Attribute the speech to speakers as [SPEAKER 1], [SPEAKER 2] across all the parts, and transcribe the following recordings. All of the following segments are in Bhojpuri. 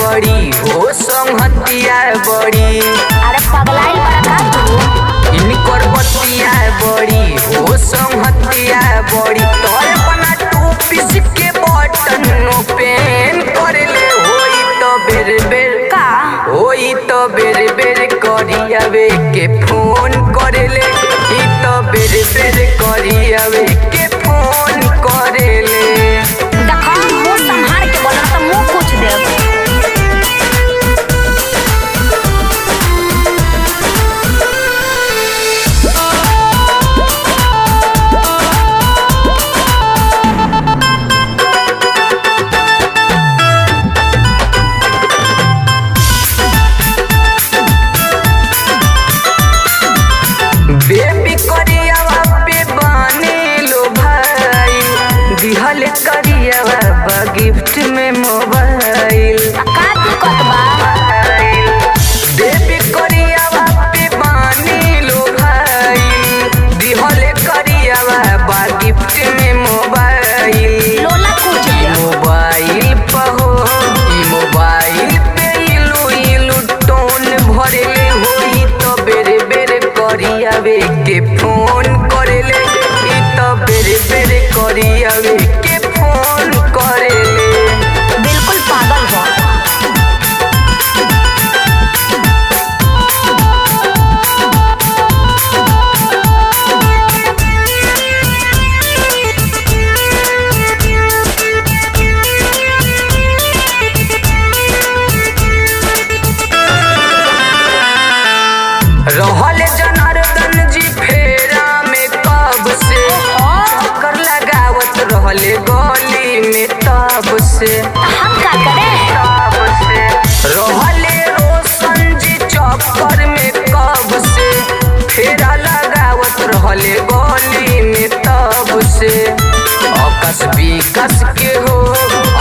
[SPEAKER 1] बड़ी हो संहतिया बड़ी।
[SPEAKER 2] अरे पगलाइल बड़ा का तू।
[SPEAKER 1] इनकर बतिया बड़ी हो संहतिया बड़ी। तोर बना टूपिस के बटन ओपन कर ले होई तो बेर बेर
[SPEAKER 2] का
[SPEAKER 1] होई तो बेर बेर करियावे के फोन कर ले। ई तो बेर बेर करियावे के फोन कर ले।
[SPEAKER 2] देखो मुंह संभाल के बोलना तो मुंह कुछ देब।
[SPEAKER 1] बेबी करियावा पे बने लो भाई। दिहल करियावा बा गिफ्ट में मोबाइल।
[SPEAKER 2] का दिक्कत बा।
[SPEAKER 1] बेबी करियावा पे बने लो भाई। दिहल करियावा बा गिफ्ट में मोबाइल।
[SPEAKER 2] लोला कुछ देब।
[SPEAKER 1] मोबाइल पहो ई मोबाइल पे इलू इलू टोन भरले होई तो बेरे बेरे करियावे के फोन करेले। ई तो बेरे बेरे करियावे के फोन करेले।
[SPEAKER 2] बिल्कुल पागल हो।
[SPEAKER 1] रहल जनार्दन जी फेरा में कब से। चक्कर लगावत रहले गली में तब से।
[SPEAKER 2] हम का करें।
[SPEAKER 1] तब से रहले रोशन जी चक्कर में कब से। फेरा लगावत रहले गली में तब से। आकाश विकास के हो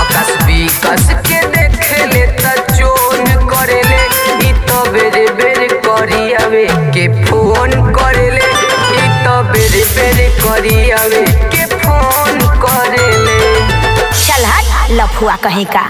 [SPEAKER 1] आकाश विकास के देखेले त चोन करेले। ई तो बेरे बेरे करियावे के फोन करेले। ई तो बेरे बेरे करियावे के फोन करेले।
[SPEAKER 2] चल हट लफुआ कहीं का।